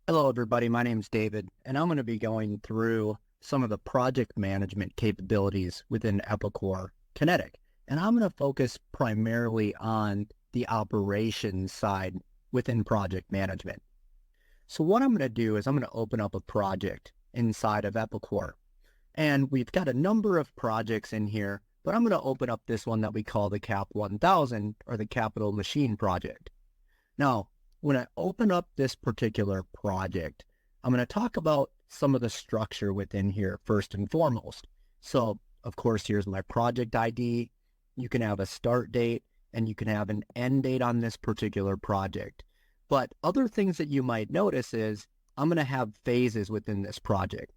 Hello, everybody. My name's David, and I'm going to be going through some of the project management capabilities within Epicor Kinetic. And I'm going to focus primarily on the operations side within project management. So what I'm going to do is I'm going to open up a project inside of Epicor. And we've got a number of projects in here, but I'm going to open up this one that we call the CAP 1000 or the Capital Machine Project. Now, when I open up this particular project, I'm going to talk about some of the structure within here first and foremost. So, of course, here's my project ID. You can have a start date and you can have an end date on this particular project. But other things that you might notice is I'm going to have phases within this project.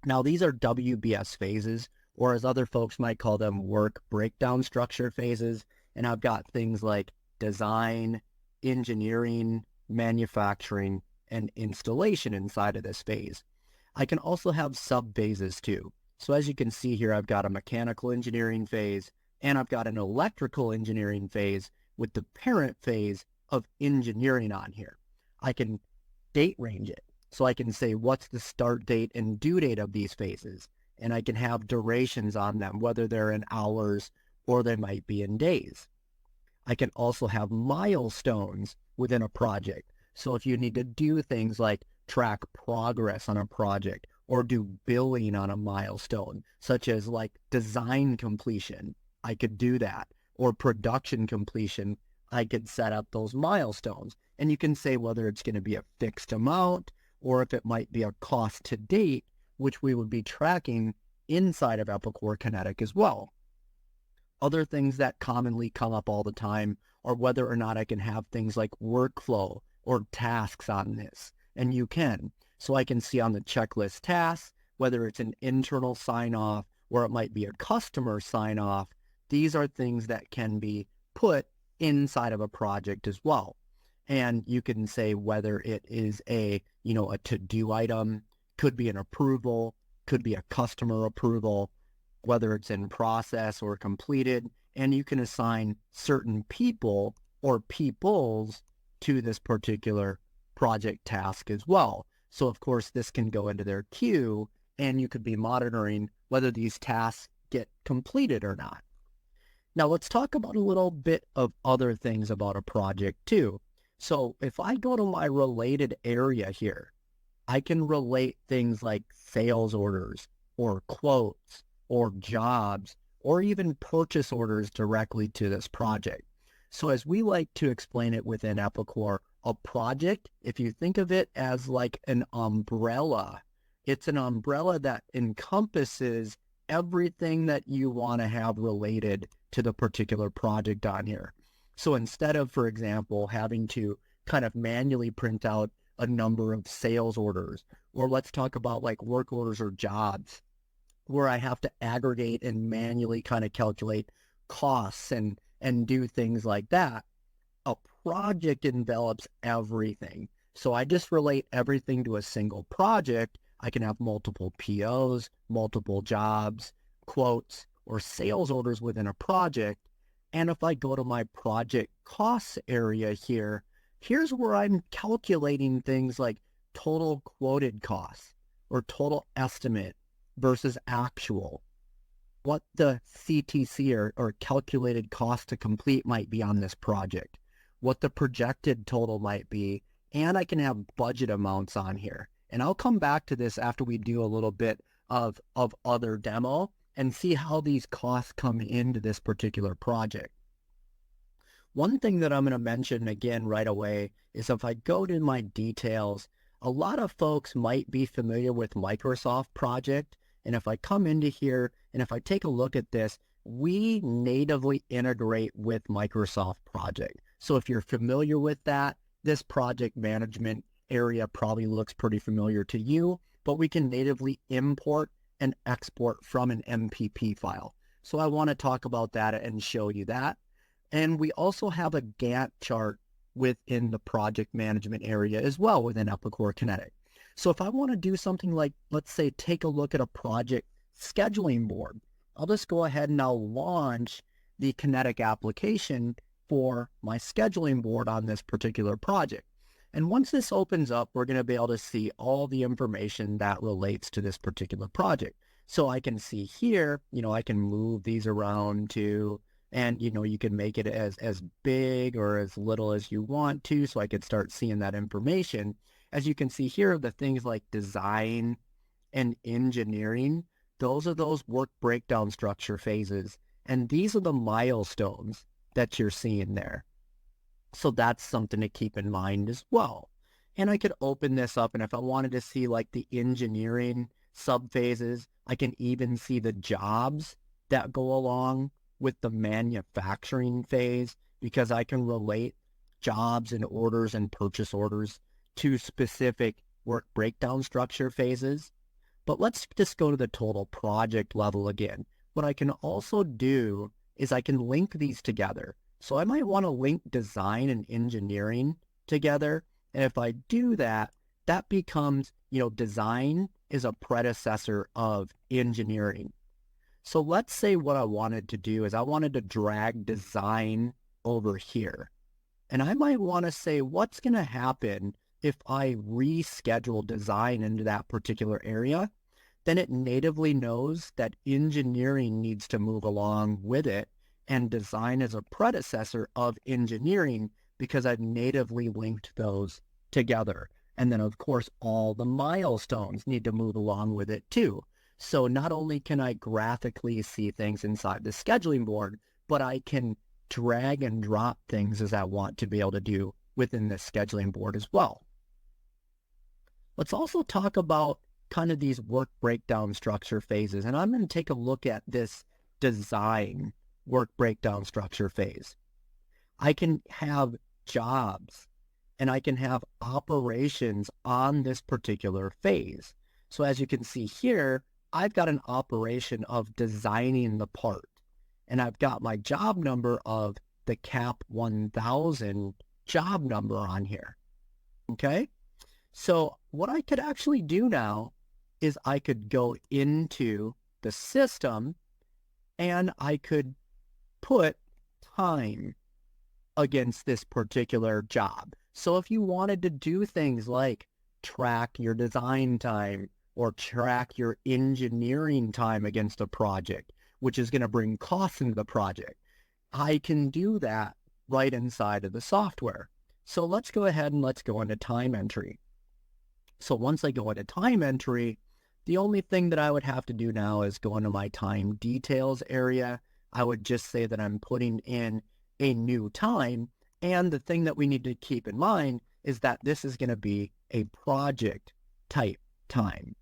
Now, these are WBS phases, or as other folks might call them, work breakdown structure phases. And I've got things like design, engineering, manufacturing, and installation inside of this phase. I can also have sub-phases too. So as you can see here, I've got a mechanical engineering phase, and I've got an electrical engineering phase with the parent phase of engineering on here. I can date range it. So I can say what's the start date and due date of these phases. And I can have durations on them, whether they're in hours or they might be in days. I can also have milestones within a project. So if you need to do things like track progress on a project or do billing on a milestone, such as like design completion, I could do that. Or production completion, I could set up those milestones. And you can say whether it's going to be a fixed amount or if it might be a cost to date, which we would be tracking inside of Epicor Kinetic as well. Other things that commonly come up all the time are whether or not I can have things like workflow or tasks on this. And you can. So I can see on the checklist tasks, whether it's an internal sign-off or it might be a customer sign-off. These are things that can be put inside of a project as well. And you can say whether it is a to-do item, could be an approval, could be a customer approval, whether it's in process or completed, and you can assign certain people or peoples to this particular project task as well. So of course, this can go into their queue and you could be monitoring whether these tasks get completed or not. Now let's talk about a little bit of other things about a project too. So if I go to my related area here, I can relate things like sales orders or quotes or jobs, or even purchase orders directly to this project. So as we like to explain it within Epicor, a project, if you think of it as like an umbrella, it's an umbrella that encompasses everything that you want to have related to the particular project on here. So instead of, for example, having to kind of manually print out a number of sales orders, or let's talk about like work orders or jobs, where I have to aggregate and manually kind of calculate costs and do things like that. A project envelops everything. So I just relate everything to a single project. I can have multiple POs, multiple jobs, quotes, or sales orders within a project. And if I go to my project costs area here, here's where I'm calculating things like total quoted costs or total estimate versus actual, what the CTC or calculated cost to complete might be on this project, what the projected total might be, and I can have budget amounts on here. And I'll come back to this after we do a little bit of other demo and see how these costs come into this particular project. One thing that I'm going to mention again right away is if I go to my details, a lot of folks might be familiar with Microsoft Project. And if I come into here and if I take a look at this, we natively integrate with Microsoft Project. So if you're familiar with that, this project management area probably looks pretty familiar to you, but we can natively import and export from an MPP file. So I want to talk about that and show you that. And we also have a Gantt chart within the project management area as well within Epicor Kinetic. So if I want to do something like, let's say, take a look at a project scheduling board, I'll just go ahead and I'll launch the Kinetic application for my scheduling board on this particular project. And once this opens up, we're going to be able to see all the information that relates to this particular project. So I can see here, I can move these around too, and, you can make it as big or as little as you want to, so I could start seeing that information. As you can see here, the things like design and engineering, those are those work breakdown structure phases. And these are the milestones that you're seeing there. So that's something to keep in mind as well. And I could open this up, and if I wanted to see like the engineering subphases, I can even see the jobs that go along with the manufacturing phase, because I can relate jobs and orders and purchase orders to specific work breakdown structure phases. But let's just go to the total project level again. What I can also do is I can link these together. So I might want to link design and engineering together. And if I do that, that becomes, design is a predecessor of engineering. So let's say what I wanted to do is I wanted to drag design over here. And I might want to say, what's going to happen if I reschedule design into that particular area? Then it natively knows that engineering needs to move along with it, and design is a predecessor of engineering because I've natively linked those together. And then, of course, all the milestones need to move along with it too. So not only can I graphically see things inside the scheduling board, but I can drag and drop things as I want to be able to do within the scheduling board as well. Let's also talk about kind of these work breakdown structure phases. And I'm going to take a look at this design work breakdown structure phase. I can have jobs and I can have operations on this particular phase. So as you can see here, I've got an operation of designing the part, and I've got my job number of the CAP 1000 job number on here. Okay. So what I could actually do now is I could go into the system and I could put time against this particular job. So if you wanted to do things like track your design time or track your engineering time against a project, which is going to bring costs into the project, I can do that right inside of the software. So let's go ahead and let's go into time entry. So once I go into time entry, the only thing that I would have to do now is go into my time details area. I would just say that I'm putting in a new time. And the thing that we need to keep in mind is that this is going to be a project type time.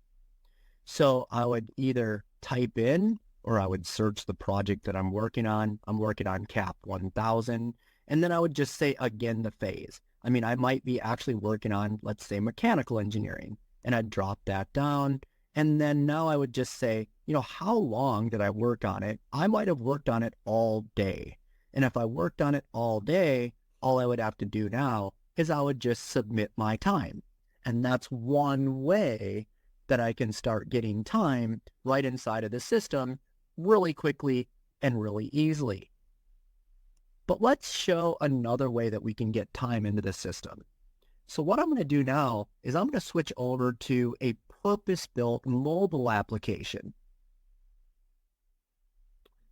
So I would either type in or I would search the project that I'm working on. I'm working on CAP 1000. And then I would just say again the phase. I mean, I might be actually working on, let's say, mechanical engineering. And I'd drop that down. And then now I would just say, how long did I work on it? I might have worked on it all day. And if I worked on it all day, all I would have to do now is I would just submit my time. And that's one way that I can start getting time right inside of the system really quickly and really easily. But let's show another way that we can get time into the system. So what I'm going to do now is I'm going to switch over to a purpose-built mobile application.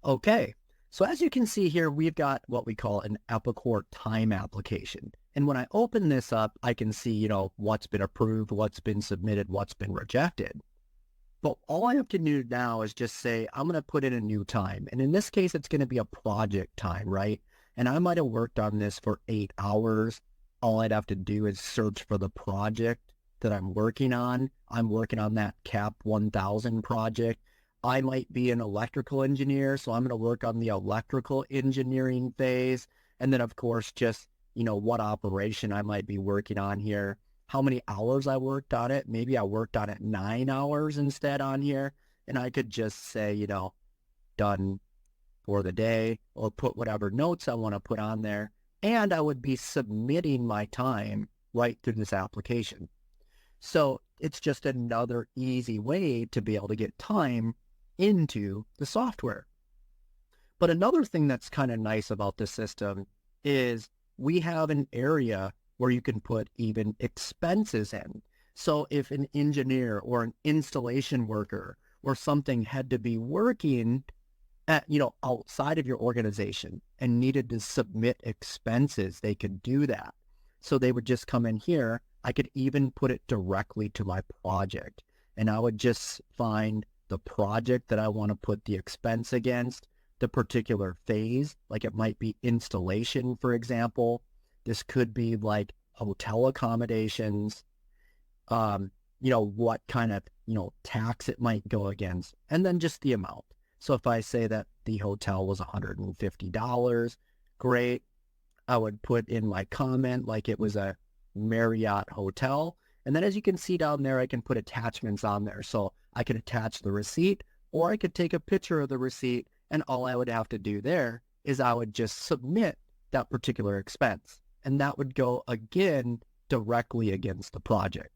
Okay, so as you can see here, we've got what we call an Epicor time application. And when I open this up, I can see, what's been approved, what's been submitted, what's been rejected. But all I have to do now is just say, I'm going to put in a new time. And in this case, it's going to be a project time, right? And I might have worked on this for 8 hours. All I'd have to do is search for the project that I'm working on. I'm working on that CAP 1000 project. I might be an electrical engineer, so I'm going to work on the electrical engineering phase. And then, of course, just, what operation I might be working on here, how many hours I worked on it. Maybe I worked on it 9 hours instead on here. And I could just say, done for the day, or put whatever notes I want to put on there. And I would be submitting my time right through this application. So it's just another easy way to be able to get time into the software. But another thing that's kind of nice about this system is we have an area where you can put even expenses in. So if an engineer or an installation worker or something had to be working at, outside of your organization and needed to submit expenses, they could do that. So they would just come in here. I could even put it directly to my project, and I would just find the project that I want to put the expense against, the particular phase, like it might be installation, for example. This could be like hotel accommodations, what kind of, tax it might go against, and then just the amount. So if I say that the hotel was $150, great. I would put in my comment like it was a Marriott hotel. And then as you can see down there, I can put attachments on there. So I could attach the receipt, or I could take a picture of the receipt, and all I would have to do there is I would just submit that particular expense. And that would go again directly against the project.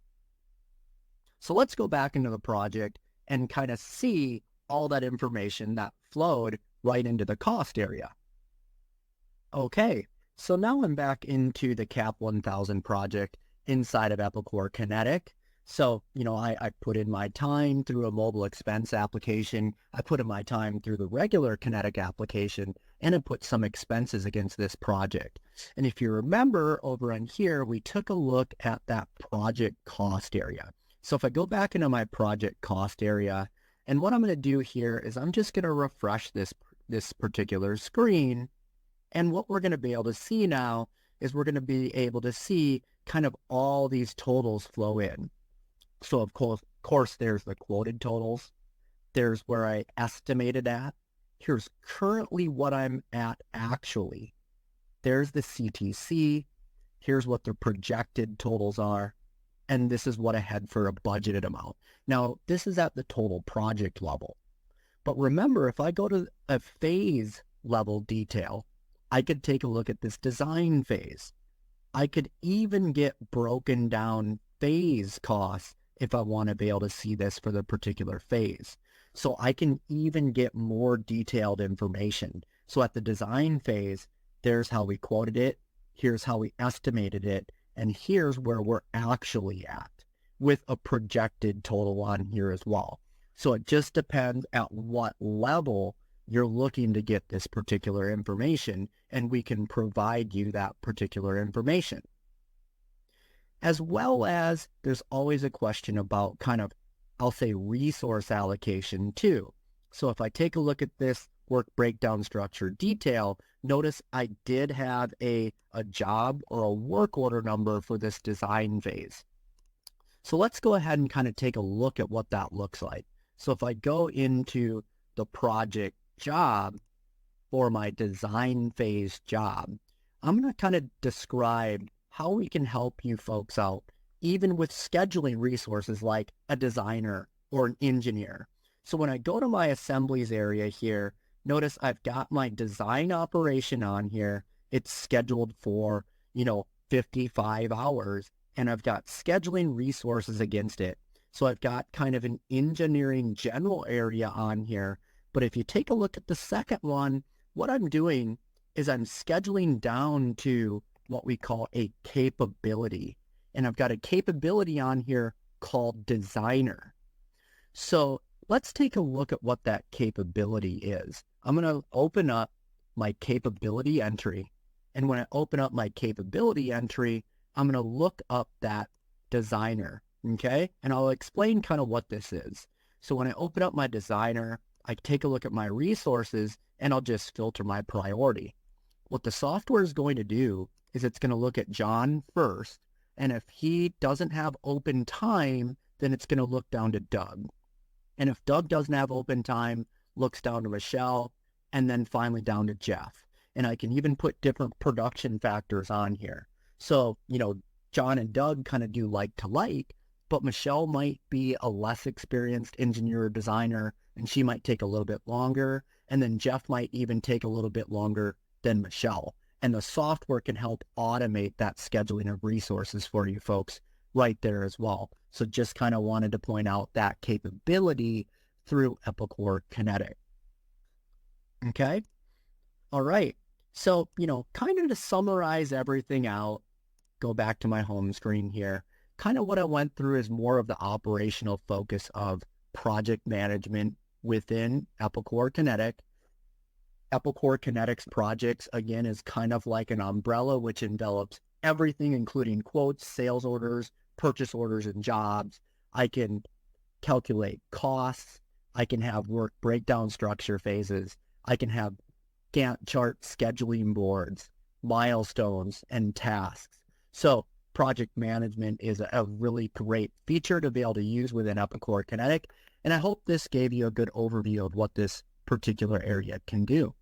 So let's go back into the project and kind of see all that information that flowed right into the cost area. Okay, so now I'm back into the CAP 1000 project inside of Epicor Kinetic. So, I put in my time through a mobile expense application. I put in my time through the regular Kinetic application, and I put some expenses against this project. And if you remember over on here, we took a look at that project cost area. So if I go back into my project cost area, and what I'm going to do here is I'm just going to refresh this particular screen. And what we're going to be able to see now is we're going to be able to see kind of all these totals flow in. So of course, there's the quoted totals. There's where I estimated at. Here's currently what I'm at actually. There's the CTC. Here's what the projected totals are. And this is what I had for a budgeted amount. Now, this is at the total project level. But remember, if I go to a phase level detail, I could take a look at this design phase. I could even get broken down phase costs if I want to be able to see this for the particular phase. So I can even get more detailed information. So at the design phase, there's how we quoted it. Here's how we estimated it. And here's where we're actually at with a projected total on here as well. So it just depends at what level you're looking to get this particular information, and we can provide you that particular information. As well as there's always a question about kind of, I'll say, resource allocation too. So if I take a look at this work breakdown structure detail, notice I did have a job or a work order number for this design phase. So let's go ahead and kind of take a look at what that looks like. So if I go into the project job for my design phase job, I'm going to kind of describe how we can help you folks out, even with scheduling resources like a designer or an engineer. So when I go to my assemblies area here, notice I've got my design operation on here. It's scheduled for, 55 hours, and I've got scheduling resources against it. So I've got kind of an engineering general area on here. But if you take a look at the second one, what I'm doing is I'm scheduling down to what we call a capability. And I've got a capability on here called designer. So let's take a look at what that capability is. I'm going to open up my capability entry. And when I open up my capability entry, I'm going to look up that designer. Okay. And I'll explain kind of what this is. So when I open up my designer, I take a look at my resources, and I'll just filter my priority. What the software is going to do is it's going to look at John first. And if he doesn't have open time, then it's going to look down to Doug. And if Doug doesn't have open time, looks down to Michelle, and then finally down to Jeff. And I can even put different production factors on here. So, John and Doug kind of do like to like, but Michelle might be a less experienced engineer or designer, and she might take a little bit longer. And then Jeff might even take a little bit longer than Michelle. And the software can help automate that scheduling of resources for you folks right there as well. So just kind of wanted to point out that capability through Epicor Kinetic. Okay. All right. So, kind of to summarize everything out, go back to my home screen here, kind of what I went through is more of the operational focus of project management within Epicor Kinetic. Epicor Kinetic's projects, again, is kind of like an umbrella which envelops everything, including quotes, sales orders, purchase orders, and jobs. I can calculate costs. I can have work breakdown structure phases. I can have Gantt chart scheduling boards, milestones, and tasks. So project management is a really great feature to be able to use within Epicor Kinetic. And I hope this gave you a good overview of what this particular area can do.